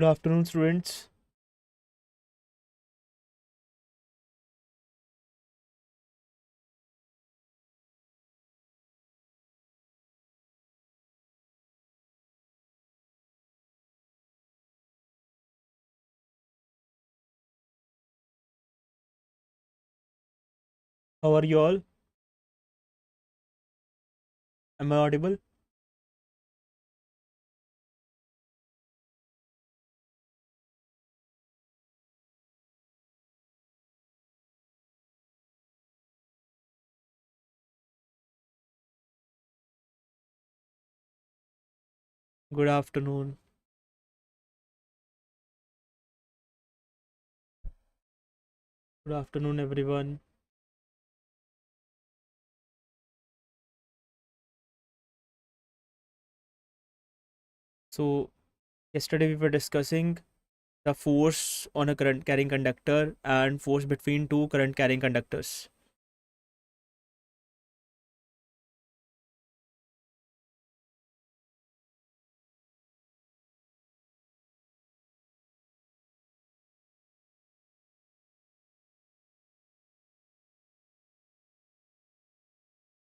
Good afternoon, students. How are you all? Am I audible? Good afternoon. Good afternoon, everyone. So, yesterday we were discussing the force on a current carrying conductor and force between two current carrying conductors.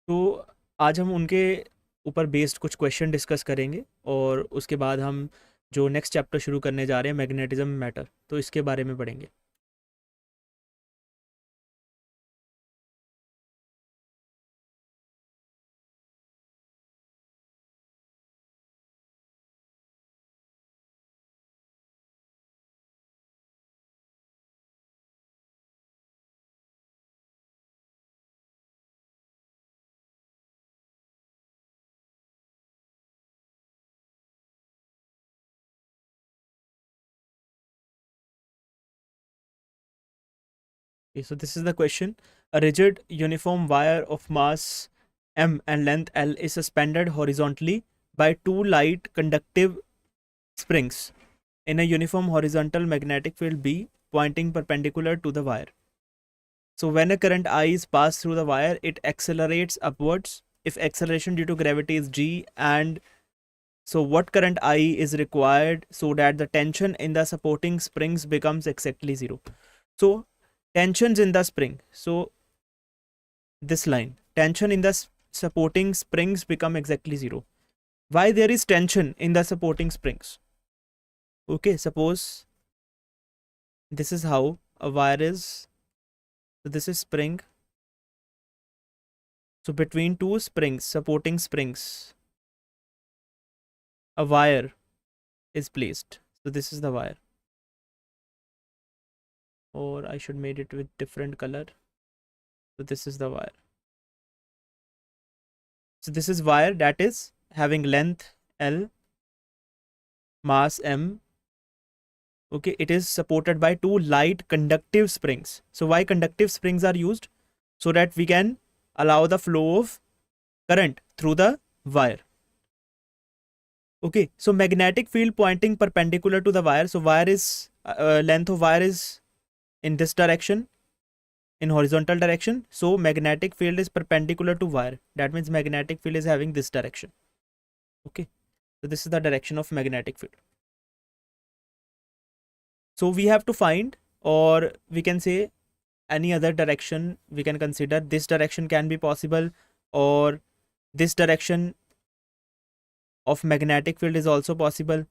तो आज हम उनके ऊपर based कुछ question discuss करेंगे और उसके बाद हम जो नेक्स्ट चैप्टर शुरू करने जा रहे हैं मैग्नेटिज्म मैटर, तो इसके बारे में पढ़ेंगे. Okay, so this is the question. A rigid uniform wire of mass m and length L is suspended horizontally by two light conductive springs in a uniform horizontal magnetic field B pointing perpendicular to the wire. So when a current I is passed through the wire, it accelerates upwards if acceleration due to gravity is G, and so what current I is required so that the tension in the supporting springs becomes exactly zero. So tensions in the spring, so this line, tension in the supporting springs become exactly zero. Why there is tension in the supporting springs? Okay, suppose this is how a wire is. So this is spring. So between two springs, supporting springs, a wire is placed. So this is the wire. Or I should make it with different color. So this is the wire. So this is wire that is having length L, mass M. Okay, it is supported by two light conductive springs. So why conductive springs are used? So that we can allow the flow of current through the wire. Okay, so magnetic field pointing perpendicular to the wire. So wire is length of wire is in this direction, in horizontal direction. So magnetic field is perpendicular to wire. That means magnetic field is having this direction. Okay, so this is the direction of magnetic field. So we have to find, or we can say any other direction we can consider. This direction can be possible, or this direction of magnetic field is also possible,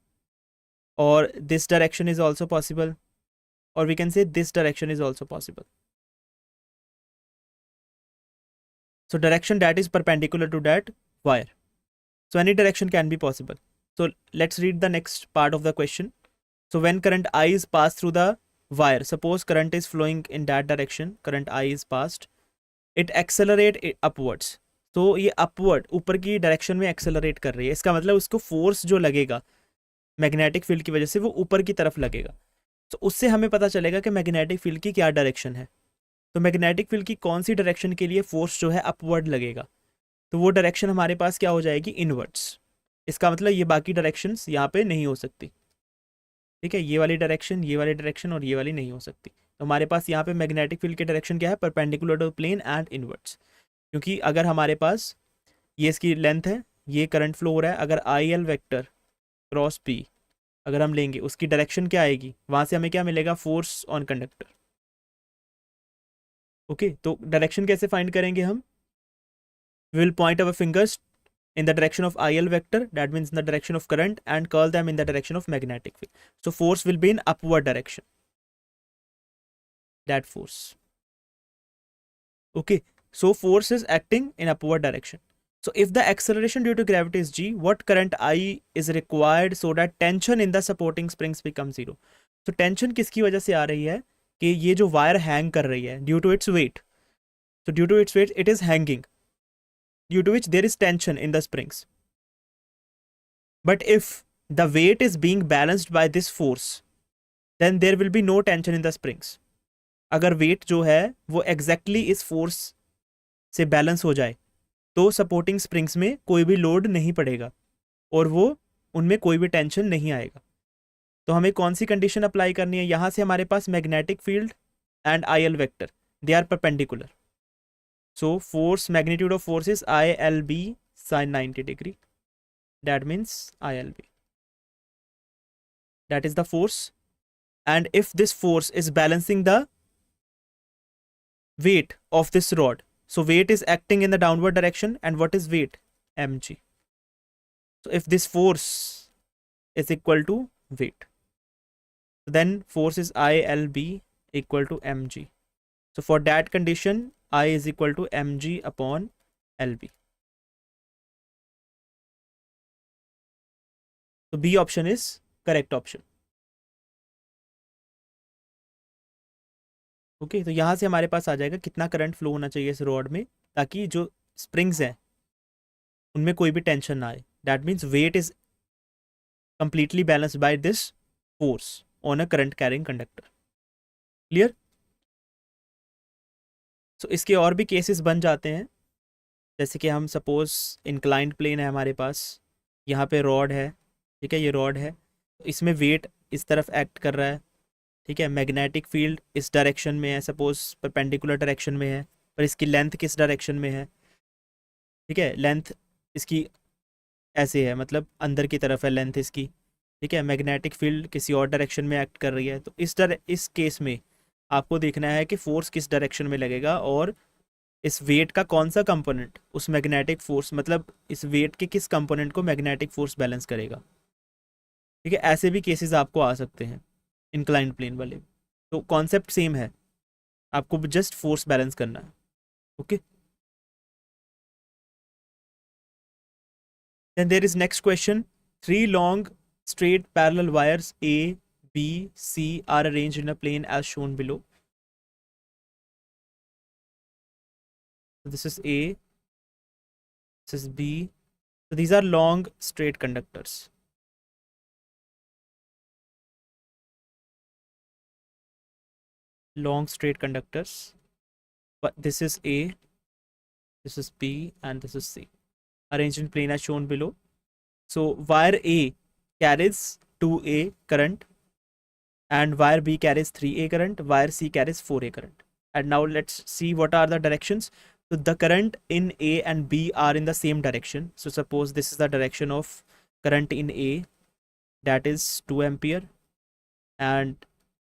or this direction is also possible, or we can say this direction is also possible. So direction that is perpendicular to that wire. So any direction can be possible. So let's read the next part of the question. So when current I is passed through the wire, suppose current is flowing in that direction, current I is passed, it accelerate upwards. तो ये upward ऊपर की direction में accelerate कर रही है. इसका मतलब उसको फोर्स जो लगेगा मैग्नेटिक फील्ड की वजह से वो ऊपर की तरफ लगेगा. तो उससे हमें पता चलेगा कि मैग्नेटिक फील्ड की क्या डायरेक्शन है. तो मैग्नेटिक फील्ड की कौन सी डायरेक्शन के लिए फोर्स जो है अपवर्ड लगेगा, तो वो डायरेक्शन हमारे पास क्या हो जाएगी, इनवर्ड्स. इसका मतलब ये बाकी डायरेक्शंस यहाँ पे नहीं हो सकती. ठीक है, ये वाली डायरेक्शन, ये वाली डायरेक्शन और ये वाली नहीं हो सकती. तो हमारे पास यहाँ पे मैग्नेटिक फील्ड की डायरेक्शन क्या है, perpendicular to plane and inwards. क्योंकि अगर हमारे पास ये इसकी लेंथ है, ये करंट फ्लो हो रहा है, अगर आई एल वेक्टर क्रॉस पी अगर हम लेंगे उसकी डायरेक्शन क्या आएगी, वहां से हमें क्या मिलेगा, फोर्स ऑन कंडक्टर। ओके, तो डायरेक्शन कैसे फाइंड करेंगे हम, we will point our fingers in the direction of IL vector, that means in the direction of current, and curl them in the direction of magnetic field. So force will be in upward direction, that force. Okay, so force is acting in upward direction. So if the acceleration due to gravity is g, what current I is required so that tension in the supporting springs becomes zero? तो tension किसकी वजह से आ रही है कि ये जो wire hang कर रही है, due to its weight, so due to its weight it is hanging, due to which there is tension in the springs. But if the weight is being balanced by this force, then there will be no tension in the springs. अगर wait जो है वो exactly इस force से balance हो जाए तो supporting springs में कोई भी लोड नहीं पड़ेगा और वो उनमें कोई भी टेंशन नहीं आएगा। तो हमें कौन सी कंडीशन अप्लाई करनी है, यहाँ से हमारे पास magnetic field and I L vector they are perpendicular, so force magnitude of force is I L B sine 90 degree, that means ILB, that is the force. And if this force is balancing the weight of this rod, so weight is acting in the downward direction, and what is weight, mg. So if this force is equal to weight, then force is ILB equal to mg. So for that condition I is equal to mg upon lb. So B option is correct option. Okay, तो यहाँ से हमारे पास आ जाएगा कितना current flow होना चाहिए इस rod में ताकि जो स्प्रिंग्स हैं उनमें कोई भी टेंशन ना आए, that means weight is completely balanced by this force on a current carrying conductor. Clear? So इसके और भी केसेस बन जाते हैं, जैसे कि हम सपोज इंक्लाइंड प्लेन है हमारे पास, यहाँ पे रॉड है, ठीक है, ये रॉड है, इसमें वेट इस तरफ एक्ट कर रहा है, ठीक है, मैग्नेटिक फील्ड इस डायरेक्शन में है, सपोज परपेंडिकुलर डायरेक्शन में है, पर इसकी लेंथ किस डायरेक्शन में है, ठीक है, लेंथ इसकी ऐसे है, मतलब अंदर की तरफ है लेंथ इसकी, ठीक है, मैग्नेटिक फील्ड किसी और डायरेक्शन में एक्ट कर रही है। तो इस केस में आपको देखना है कि फोर्स किस डायरेक्शन में लगेगा और इस वेट का कौन सा कंपोनेंट उस मैग्नेटिक फोर्स, मतलब इस वेट के किस कंपोनेंट को मैग्नेटिक फोर्स बैलेंस करेगा। ठीक है, ऐसे भी केसेस आपको आ सकते हैं इंक्लाइंड प्लेन वाले। तो कॉन्सेप्ट सेम है, आपको जस्ट फोर्स बैलेंस करना है। Okay, then there is next question. 3 long straight parallel wires A, B, C are arranged in a plane as shown below. So this is A, this is B. So these are long straight conductors. Long straight conductors. But this is A, this is B, and this is C. Arranged in plane as shown below. So wire A carries 2A current and wire B carries 3A current, wire C carries 4A current. And now let's see what are the directions. So the current in A and B are in the same direction. So suppose this is the direction of current in A, that is 2 ampere, and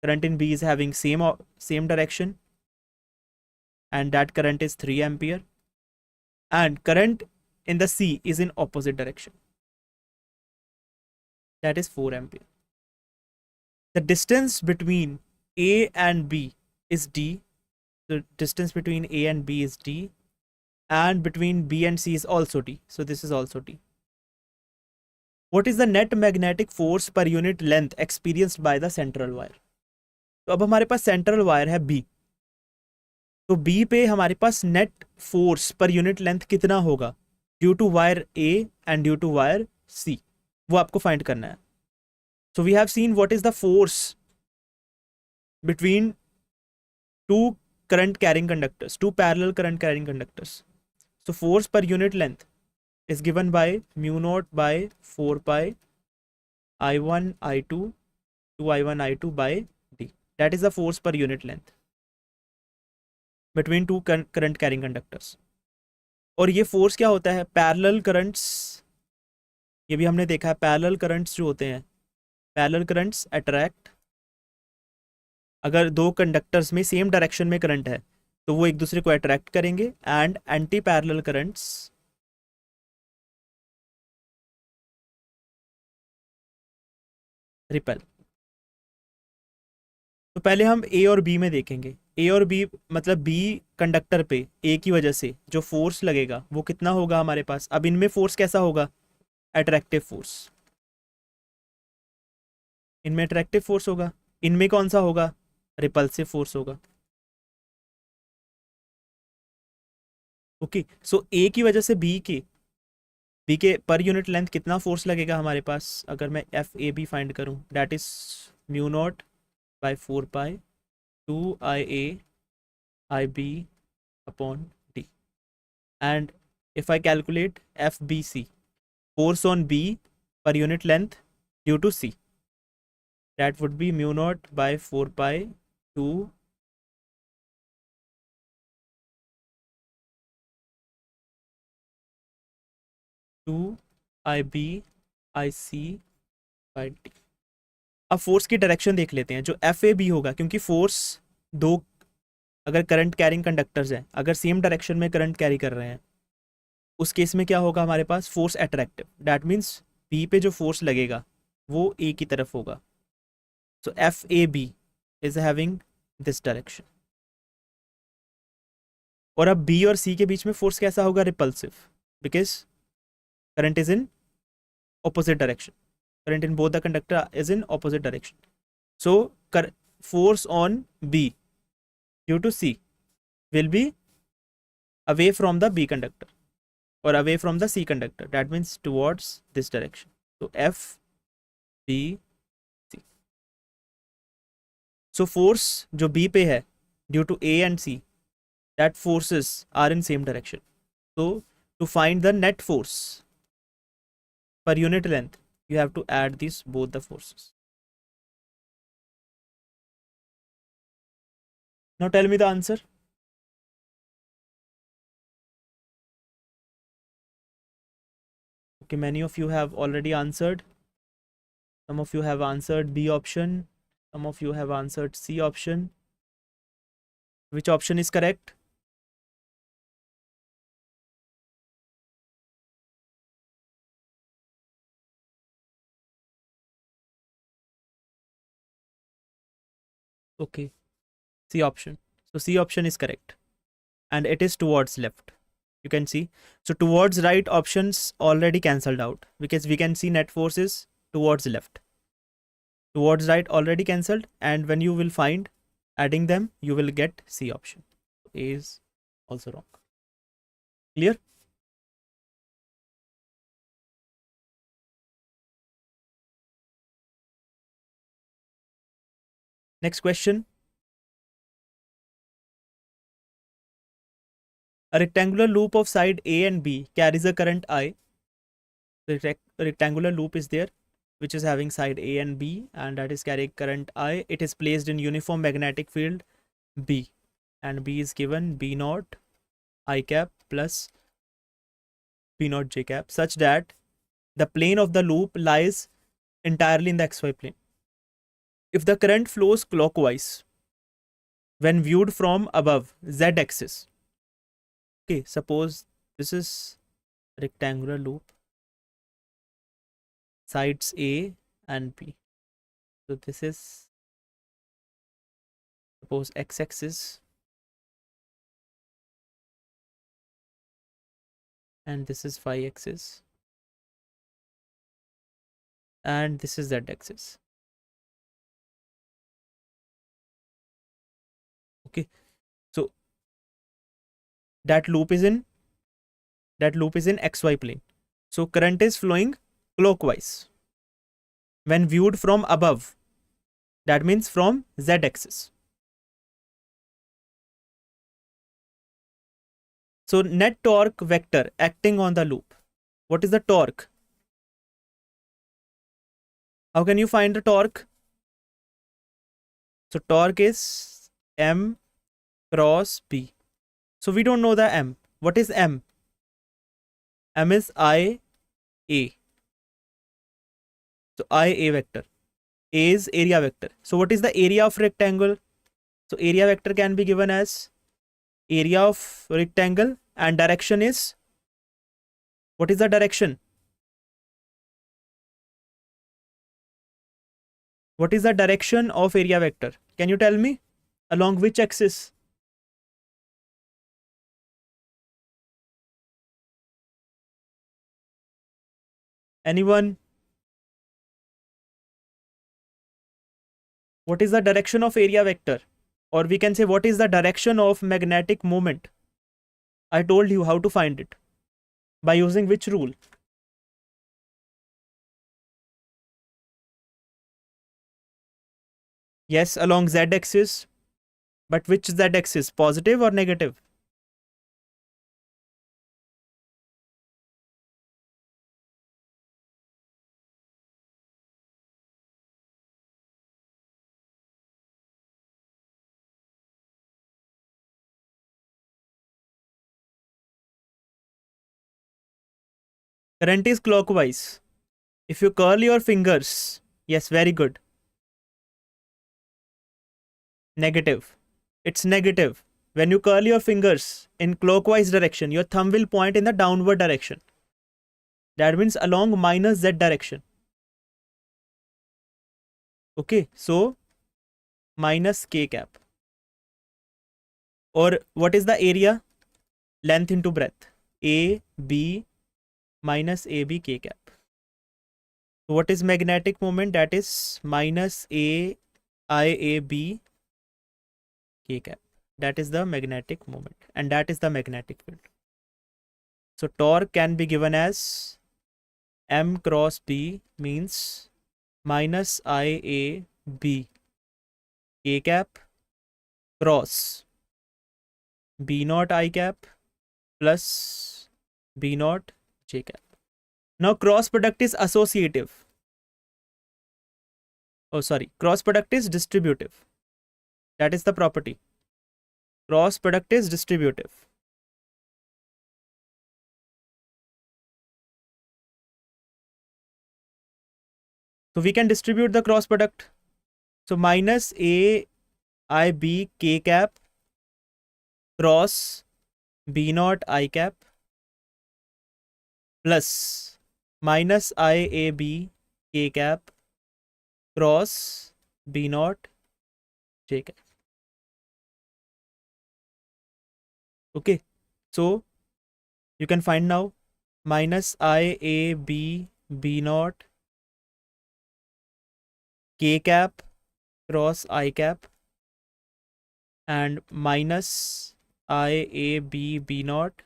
current in B is having same direction, and that current is 3 ampere, and current in the C is in opposite direction, that is 4 ampere. The distance between A and B is D. The distance between A and B is D, and between B and C is also D. So this is also D. What is the net magnetic force per unit length experienced by the central wire? तो अब हमारे पास central wire है B, तो B पे हमारे पास net force per unit length कितना होगा due to wire A and due to wire C, वो आपको फाइंड करना है। So we have seen what is the force between two current carrying conductors, two parallel current carrying conductors. So force per unit length is given by mu naught by 4 pi I1 I2 2I1 I2 by D. That is the force per unit length between two current carrying conductors. और ये force क्या होता है, parallel currents, ये भी हमने देखा है, पैरेलल करंट्स जो होते हैं, पैरेलल करंट्स अट्रैक्ट, अगर दो कंडक्टर्स में सेम डायरेक्शन में करंट है तो वो एक दूसरे को अट्रैक्ट करेंगे, and anti parallel currents repel. तो पहले हम ए और बी में देखेंगे। ए और बी मतलब बी कंडक्टर पे ए की वजह से जो फोर्स लगेगा वो कितना होगा हमारे पास। अब इनमें फोर्स कैसा होगा, अट्रैक्टिव फोर्स, इनमें अट्रैक्टिव फोर्स होगा, इनमें कौन सा होगा, रिपल्सिव फोर्स होगा। ओके, सो ए की वजह से बी के पर यूनिट लेंथ कितना फोर्स लगेगा हमारे पास, अगर मैं एफ ए बी फाइंड करूं, that is mu not by 4 pi 2 IA IB upon D. And if I calculate FBC, force on B per unit length due to C, that would be mu naught by 4 pi 2 IB IC by D. अब force की direction देख लेते हैं जो F A B होगा, क्योंकि force दो, अगर करंट कैरिंग कंडक्टर्स हैं, अगर सेम डायरेक्शन में करंट कैरी कर रहे हैं, उस केस में क्या होगा हमारे पास, force attractive, that means B पे जो फोर्स लगेगा वो ए की तरफ होगा। So F A B is having this direction. और अब बी और सी के बीच में फोर्स कैसा होगा, repulsive, because current is in opposite direction, current in both the conductor is in opposite direction. So force on B due to C will be away from the B conductor or away from the C conductor, that means towards this direction. So F B C. So force जो B पे है due to A and C, that forces are in same direction. So to find the net force per unit length, you have to add these both the forces. Now tell me the answer. Okay, many of you have already answered. Some of you have answered B option, some of you have answered C option. Which option is correct? Okay, C option. So C option is correct, and it is towards left. You can see, so towards right options already cancelled out, because we can see net force is towards left. Towards right already cancelled, and when you will find adding them, you will get C option. A is also wrong. Clear? Next question. A rectangular loop of side A and B carries a current I. The rectangular loop is there, which is having side A and B, and that is carrying current I. It is placed in uniform magnetic field B, and B is given B naught I cap plus B naught J cap, such that the plane of the loop lies entirely in the XY plane. If the current flows clockwise when viewed from above Z axis, okay, suppose this is rectangular loop, sides A and B. So this is, suppose, X axis, and this is Y axis, and this is Z axis. Okay, so that loop is in XY plane. So current is flowing clockwise when viewed from above, that means from Z axis. So net torque vector acting on the loop, what is the torque? How can you find the torque? So torque is M cross B. So we don't know the M. What is M? M is IA. So IA vector. A is area vector. So what is the area of rectangle? So area vector can be given as area of rectangle, and direction is, what is the direction? What is the direction of area vector? Can you tell me? Along which axis? Anyone? What is the direction of area vector? Or we can say, what is the direction of magnetic moment? I told you how to find it. By using which rule? Yes, along z-axis. But which z-axis? Positive or negative? Current is clockwise. If you curl your fingers, yes, very good. Negative. It's negative. When you curl your fingers in clockwise direction, your thumb will point in the downward direction. That means along minus z direction. Okay, so minus k cap. Or what is the area? Length into breadth. A, B minus AB k cap. So what is magnetic moment? That is minus A IAB k cap. That is the magnetic moment, and that is the magnetic field. So torque can be given as M cross B means minus IAB k cap cross B naught I cap plus B naught J cap. Now cross product is associative. Oh, sorry. Cross product is distributive. That is the property. Cross product is distributive. So we can distribute the cross product. So minus A I B k cap cross B naught I cap plus minus IAB k cap cross B naught J cap. Okay, so you can find now minus IAB B naught k cap cross I cap and minus IAB B naught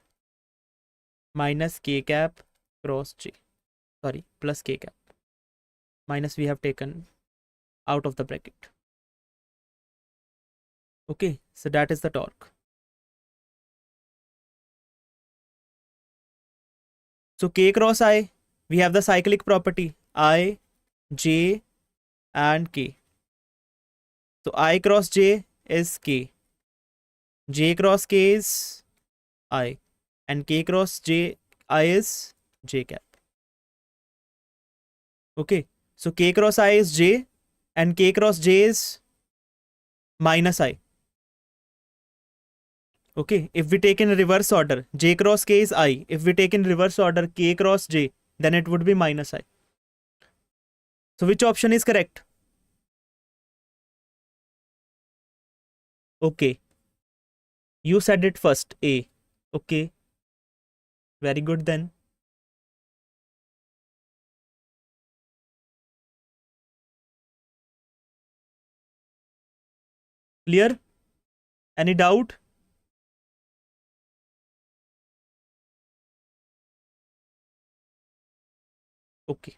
minus k cap cross J. Sorry, plus k cap. Minus we have taken out of the bracket. Okay, so that is the torque. So k cross I, we have the cyclic property I, J and k. So I cross J is k, J cross k is I, and k cross J I is J cap. Okay, so k cross I is J and k cross J is minus I. Okay, if we take in reverse order, J cross K is I. If we take in reverse order, K cross J, then it would be minus I. So which option is correct? Okay. You said it first, A. Okay. Very good then. Clear? Any doubt? Okay.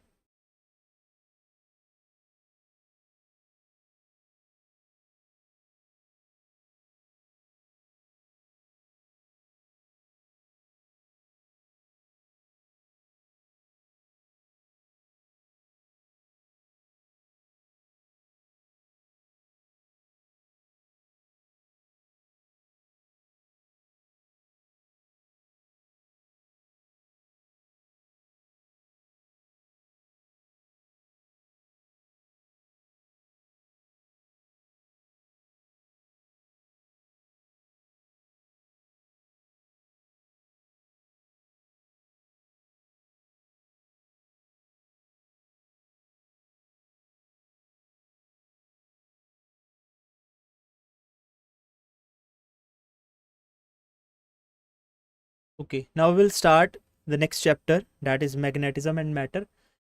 Okay, now we'll start the next chapter, that is magnetism and matter.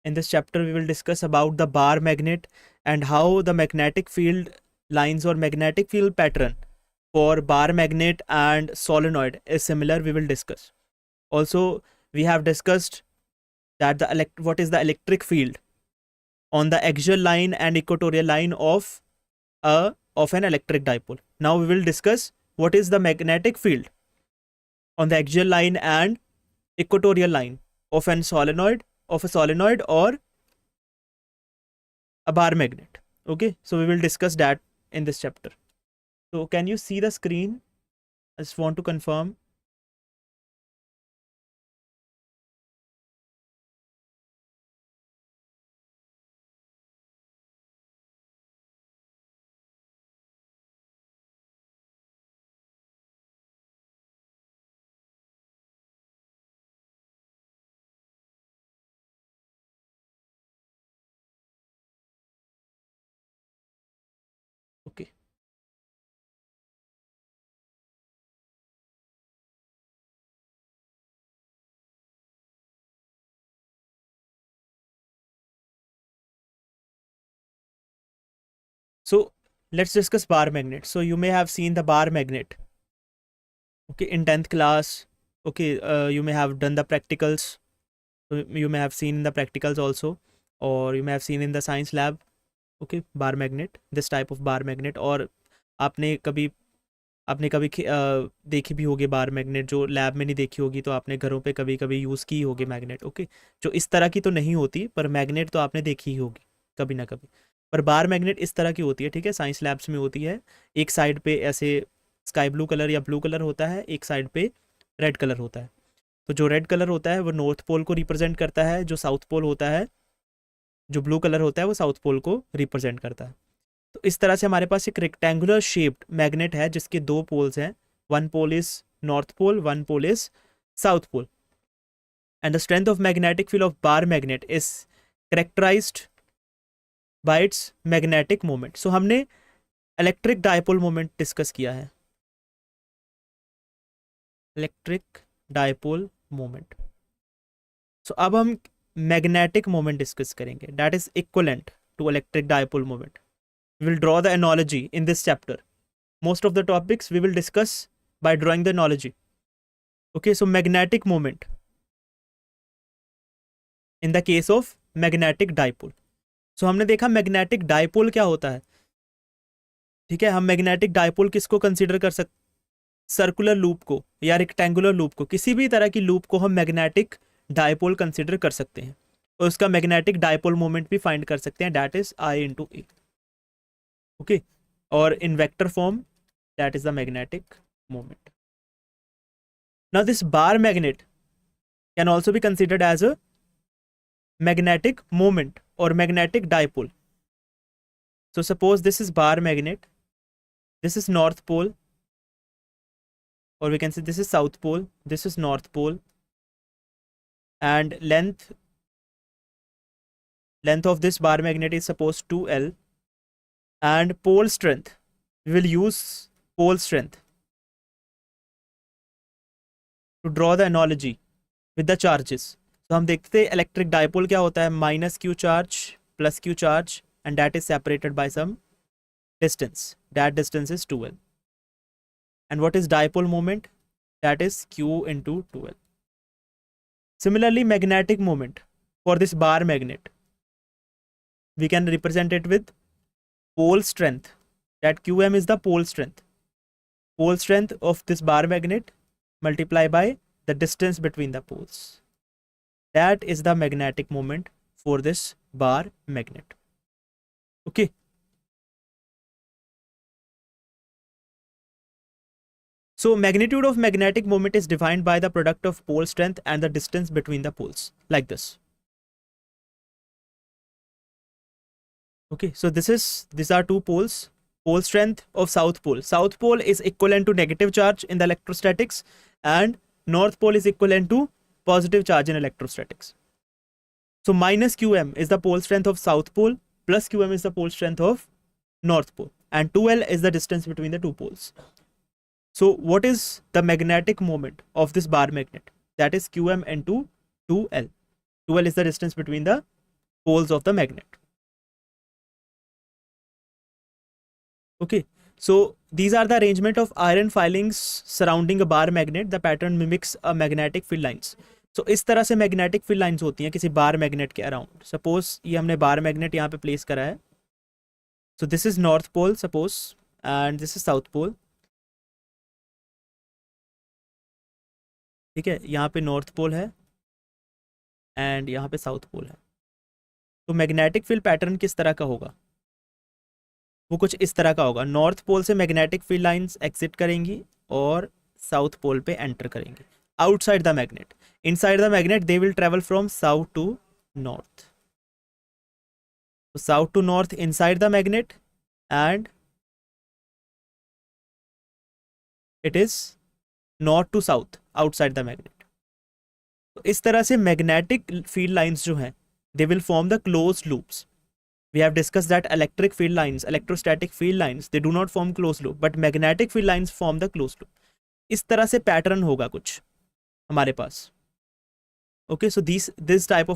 In this chapter, we will discuss about the bar magnet and how the magnetic field lines or magnetic field pattern for bar magnet and solenoid is similar. We will discuss. Also, we have discussed that what is the electric field on the axial line and equatorial line of an electric dipole. Now we will discuss what is the magnetic field on the axial line and equatorial line of a solenoid or a bar magnet. Okay, so we will discuss that in this chapter. So can you see the screen? I just want to confirm. Okay. So let's discuss bar magnet. So you may have seen the bar magnet. Okay, in 10th class. Okay, you may have done the practicals. So you may have seen in the practicals also, or you may have seen in the science lab. Okay, bar magnet, this type of bar magnet. और आपने कभी देखी भी होगी bar magnet, जो lab में नहीं देखी होगी तो आपने घरों पे कभी कभी यूज़ की होगी मैग्नेट। ओके, जो इस तरह की तो नहीं होती, पर मैग्नेट तो आपने देखी ही होगी कभी ना कभी। पर बार मैग्नेट इस तरह की होती है, ठीक है, साइंस लैब्स में होती है। एक साइड पे ऐसे स्काई ब्लू कलर या ब्लू कलर होता है, एक साइड पे रेड कलर होता है। तो जो रेड कलर होता है वो नॉर्थ पोल को रिप्रेजेंट करता है, जो साउथ पोल होता है, जो ब्लू कलर होता है वो साउथ पोल को रिप्रेजेंट करता है। तो इस तरह से हमारे पास एक रेक्टेंगुलर शेप्ड मैग्नेट है जिसके दो पोल्स हैं, one pole is north pole, one pole is south pole. And the strength of magnetic field of bar magnet is characterized by its magnetic moment. So हमने इलेक्ट्रिक डायपोल मोमेंट डिस्कस किया है, electric dipole moment. So अब हम magnetic moment discuss करेंगे, that is equivalent to electric dipole moment. We will draw the analogy in this chapter. Most of the topics we will discuss by drawing the analogy. Okay, so magnetic moment in the case of magnetic dipole. So हमने देखा magnetic dipole क्या होता है, ठीक है। हम magnetic dipole किसको consider कर सकते, सर्कुलर लूप को या रेक्टेंगुलर लूप को, किसी भी तरह की लूप को हम मैग्नेटिक डायपोल कंसीडर कर सकते हैं और उसका मैग्नेटिक डायपोल मोमेंट भी फाइंड कर सकते हैं, that is I into A. Okay, or in vector form, that is the magnetic moment. Now this bar magnet can also be considered as a magnetic moment or magnetic dipole. So suppose this is bar magnet, this is north pole, or we can say this is south pole, this is north pole, and length of this bar magnet is suppose 2L. And pole strength, we will use pole strength to draw the analogy with the charges. So हम देखते हैं electric dipole क्या होता है, minus Q charge plus Q charge, and that is separated by some distance, that distance is 2L. And what is dipole moment, that is Q into 2L. Similarly, magnetic moment for this bar magnet, we can represent it with pole strength, that Qm is the pole strength of this bar magnet multiplied by the distance between the poles. That is the magnetic moment for this bar magnet. Okay, so magnitude of magnetic moment is defined by the product of pole strength and the distance between the poles, like this. Okay, so these are two poles. Pole strength of south pole is equivalent to negative charge in the electrostatics, and north pole is equivalent to positive charge in electrostatics. So minus Qm is the pole strength of south pole, plus Qm is the pole strength of north pole, and 2L is the distance between the two poles. So what is the magnetic moment of this bar magnet? That is Qm into 2L. 2L is the distance between the poles of the magnet. Okay, so these are the arrangement of iron filings surrounding a bar magnet. The pattern mimics a magnetic field lines. So इस तरह से magnetic field lines होती हैं किसी बार magnet के around. Suppose ये हमने bar magnet यहाँ पे प्लेस करा है. So this is north pole suppose and this is south pole. ठीक है, यहाँ पे नॉर्थ पोल है एंड यहाँ पे साउथ पोल है. तो मैग्नेटिक फील्ड पैटर्न किस तरह का होगा? वो कुछ इस तरह का होगा. नॉर्थ पोल से मैग्नेटिक फील्ड लाइंस एग्जिट करेंगी और साउथ पोल पे एंटर करेंगी outside the magnet. Inside the magnet they will travel from south to north. तो south to north inside the magnet and it is north to south outside the magnet. तो इस तरह से magnetic field lines जो हैं they will form the close loops. We have discussed that electric field lines, electrostatic field lines, they do not form closed loop, but magnetic field lines form the closed loop. इस तरह से pattern होगा कुछ हमारे पास. Okay, so this type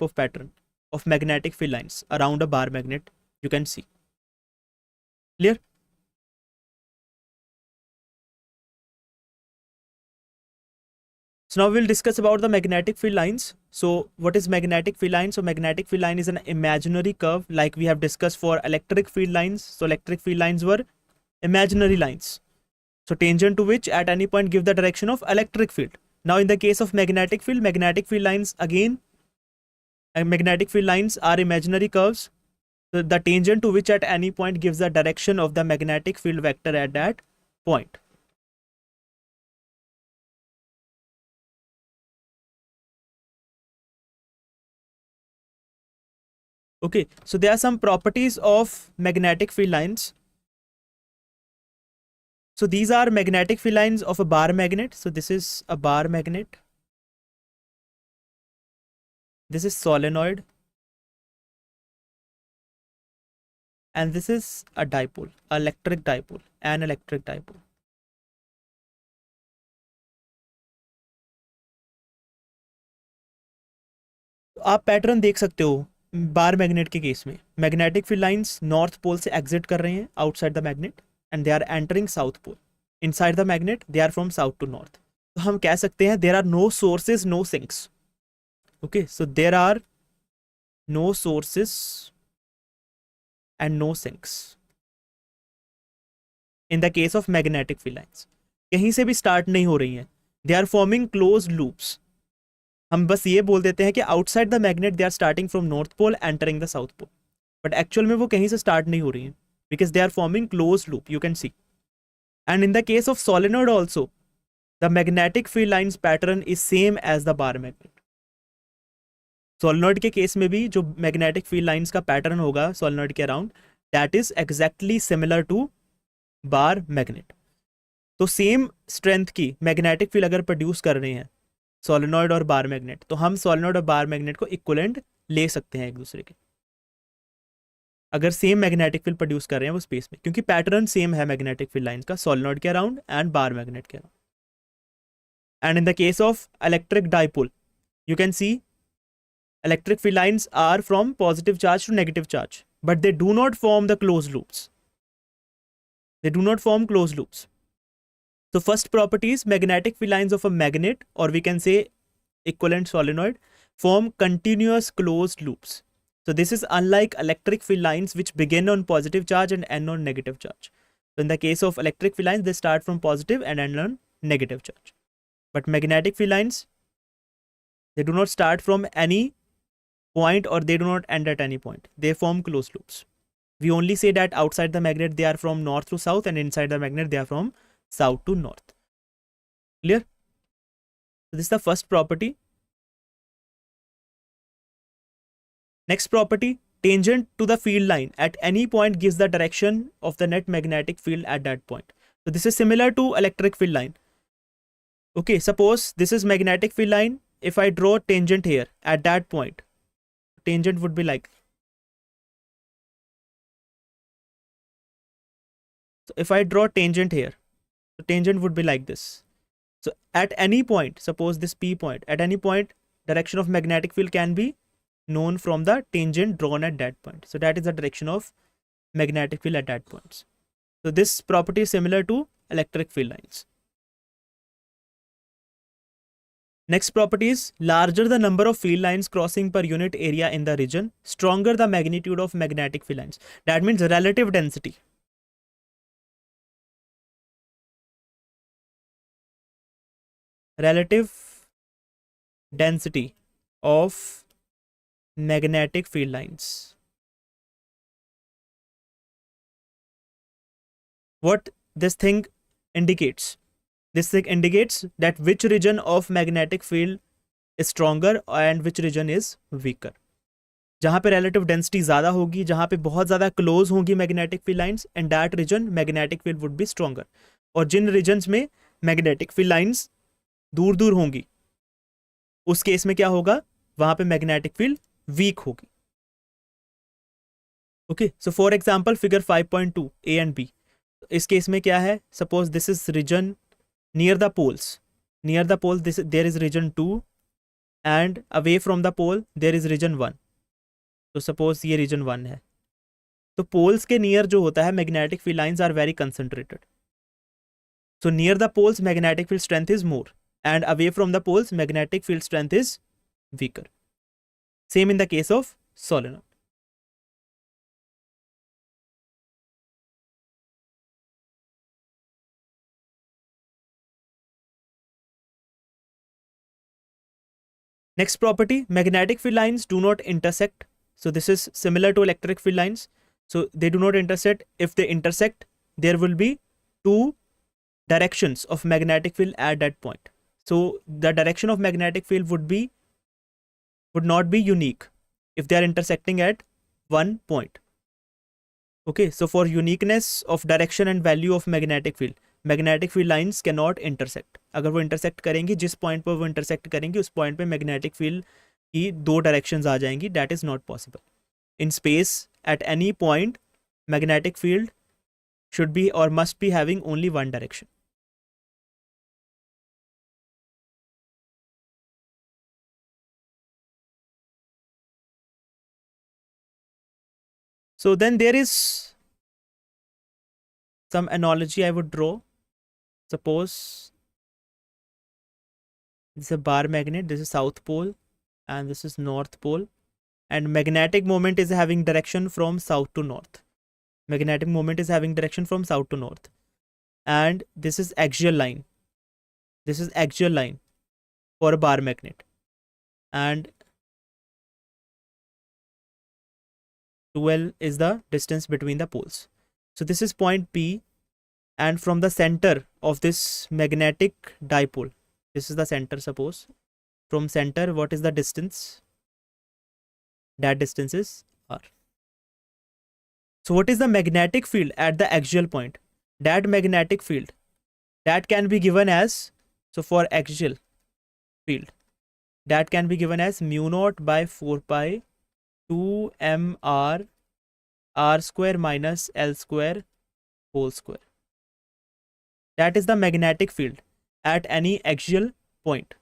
of pattern of magnetic field lines around a bar magnet you can see. Clear? So now we'll discuss about the magnetic field lines. So what is magnetic field line? So magnetic field line is an imaginary curve like we have discussed for electric field lines. So electric field lines were imaginary lines. So tangent to which at any point give the direction of electric field. Now in the case of magnetic field lines again, magnetic field lines are imaginary curves. So the tangent to which at any point gives the direction of the magnetic field vector at that point. Okay, so there are some properties of magnetic field lines. So these are magnetic field lines of a bar magnet. So this is a bar magnet. This is solenoid. And this is a dipole, electric dipole, an electric dipole. तो आप pattern देख सकते हो bar magnet के case में. Magnetic field lines north pole से exit कर रहे हैं outside the magnet and they are entering south pole. Inside the magnet they are from south to north. तो हम कह सकते हैं there are no sources no sinks. Okay, so there are no sources and no sinks in the case of magnetic field lines. कहीं से भी start नहीं हो रही हैं. They are forming close loops. हम बस ये बोल देते हैं कि outside the magnet they are starting from north pole entering the south pole, but actual में वो कहीं से स्टार्ट नहीं हो रही हैं because they are forming close loop. You can see. And in the case of solenoid also the magnetic field lines pattern is same as the bar magnet. Solenoid के case में भी जो मैग्नेटिक फील्ड लाइंस का pattern होगा solenoid के around that is exactly similar to bar magnet. तो same strength की magnetic field अगर प्रोड्यूस कर रहे हैं सोलेनॉइड और बार मैग्नेट, तो हम सोलेनॉइड और बार मैग्नेट को इक्विवेलेंट ले सकते हैं एक दूसरे के अगर सेम मैग्नेटिक फील्ड प्रोड्यूस कर रहे हैं वो स्पेस में, क्योंकि पैटर्न सेम है मैग्नेटिक फील्ड लाइंस का सोलेनॉइड के अराउंड एंड बार मैग्नेट के around. And in the case of electric dipole you can C electric field lines are from positive charge to negative charge, but they do not form the closed loops. They do not form closed loops. So first property is magnetic field lines of a magnet, or we can say equivalent solenoid, form continuous closed loops. So this is unlike electric field lines which begin on positive charge and end on negative charge. So in the case of electric field lines, they start from positive and end on negative charge. But magnetic field lines, they do not start from any point or they do not end at any point. They form closed loops. We only say that outside the magnet they are from north to south and inside the magnet they are from south to north. Clear? So this is the first property. Next property, tangent to the field line at any point gives the direction of the net magnetic field at that point. So this is similar to electric field line. Okay, suppose this is magnetic field line. If I draw tangent here at that point, tangent would be like. So if I draw tangent here So tangent would be like this. So at any point, suppose this P point, at any point, direction of magnetic field can be known from the tangent drawn at that point. So that is the direction of magnetic field at that point. So this property is similar to electric field lines. Next property is, larger the number of field lines crossing per unit area in the region, stronger the magnitude of magnetic field lines. That means relative density. Relative density of magnetic field lines. What this thing indicates? This thing indicates that which region of magnetic field is stronger and which region is weaker. जहाँ पे relative density ज़्यादा होगी, जहाँ पे बहुत ज़्यादा close होंगी magnetic field lines, and that region magnetic field would be stronger. और जिन regions में magnetic field lines दूर दूर होंगी, उस केस में क्या होगा, वहाँ पे magnetic field weak होगी. Okay, so for example figure 5.2 A and B. इस केस में क्या है, suppose this is region near the poles. Near the pole there is region 2 and away from the pole there is region 1. तो suppose ये region 1 है. तो poles के near जो होता है magnetic field lines are very concentrated. So near the poles magnetic field strength is more and away from the poles magnetic field strength is weaker. Same in the case of solenoid. Next property, magnetic field lines do not intersect. So this is similar to electric field lines. So they do not intersect. If they intersect, there will be two directions of magnetic field at that point. So the direction of magnetic field would not be unique if they are intersecting at one point. Okay, so for uniqueness of direction and value of magnetic field lines cannot intersect. अगर वो intersect करेंगी, जिस point पर वो intersect करेंगी, उस point पे magnetic field की दो directions आ जाएंगी. That is not possible. In space, at any point, magnetic field should be or must be having only one direction. So then there is some analogy I would draw. Suppose this is a bar magnet, this is south pole and this is north pole, and magnetic moment is having direction from south to north. Magnetic moment is having direction from south to north, and this is axial line. This is axial line for a bar magnet, and 2L is the distance between the poles. So this is point P, and from the center of this magnetic dipole, this is the center, suppose. From center, what is the distance? That distance is R. So what is the magnetic field at the axial point? That magnetic field, that can be given as, so for axial field, that can be given as mu naught by 4 pi 2 mr r square minus L square whole square. That is the magnetic field at any axial point.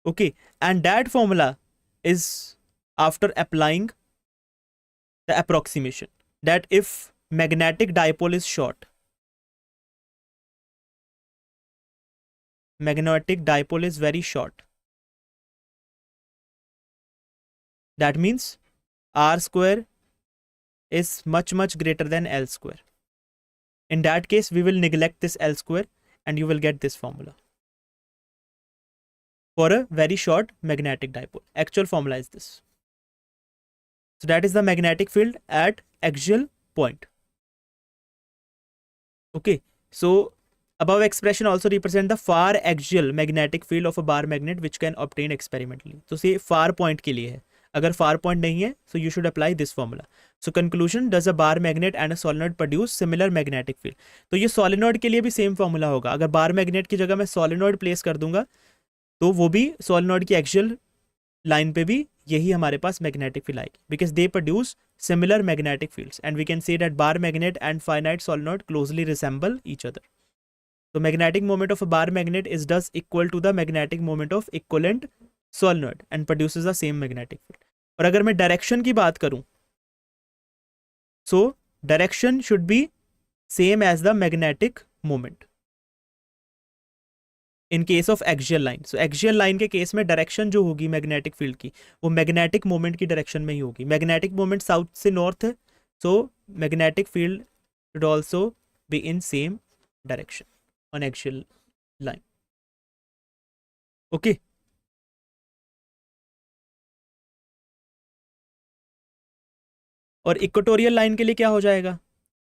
Okay, and that formula is after applying the approximation that if magnetic dipole is short, magnetic dipole is very short, that means R square is much greater than L square. In that case, we will neglect this L square and you will get this formula for a very short magnetic dipole. Actual formula is this. So that is the magnetic field at axial point. Okay, so above expression also represent the far axial magnetic field of a bar magnet which can obtain experimentally. So say far point के लिए है. अगर far point नहीं है, so you should apply this formula. So conclusion, does a bar magnet and a solenoid produce similar magnetic field? तो ये solenoid के लिए भी same formula होगा. अगर bar magnet की जगह मैं solenoid place कर दूंगा, तो वो भी solenoid की axial line पे भी यही हमारे पास magnetic field आएगी. Because they produce similar magnetic fields, and we can say that bar magnet and finite solenoid closely resemble each other. तो magnetic moment of a bar magnet is thus equal to the magnetic moment of equivalent solenoid and produces the same magnetic field. और अगर मैं direction की बात करूं, so direction should be same as the magnetic moment in case of axial line. So axial line के case में direction जो होगी मैग्नेटिक फील्ड की, वो मैग्नेटिक मोमेंट की डायरेक्शन में ही होगी। मैग्नेटिक मोमेंट साउथ से नॉर्थ है, so magnetic field should also be in same direction on axial line. Okay, और इक्वेटोरियल लाइन के लिए क्या हो जाएगा,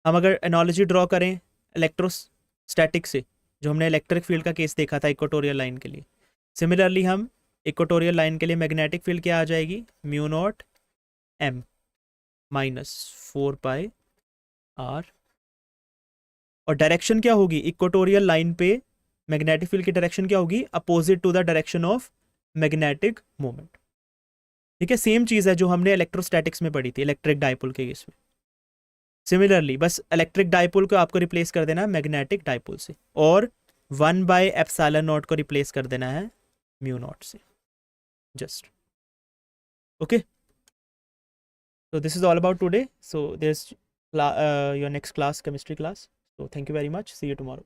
हम अगर एनालॉजी ड्रॉ करें इलेक्ट्रोस्टैटिक से, जो हमने इलेक्ट्रिक फील्ड का केस देखा था इक्वेटोरियल लाइन के लिए, सिमिलरली हम इक्वेटोरियल लाइन के लिए मैग्नेटिक फील्ड क्या आ जाएगी, mu not M minus 4 pi R. और डायरेक्शन क्या होगी इक्वेटोरियल लाइन पे, मैग्नेटिक फील्ड की डायरेक्शन क्या होगी, opposite to the direction of magnetic moment. ठीक है, सेम चीज है जो हमने इलेक्ट्रोस्टैटिक्स में पढ़ी थी इलेक्ट्रिक डाइपोल के केस में। सिमिलरली बस इलेक्ट्रिक डाइपोल को आपको रिप्लेस कर देना है मैग्नेटिक डाइपोल से, और 1/एप्सिलॉन नॉट को रिप्लेस कर देना है म्यू नॉट से, just. Okay, so this is all about today. So there's your next class, chemistry class. So thank you very much, see you tomorrow.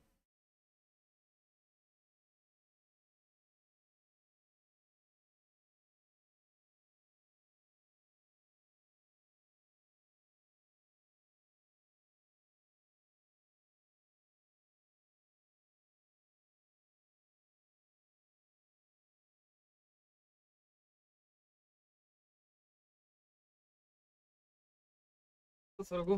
Sir को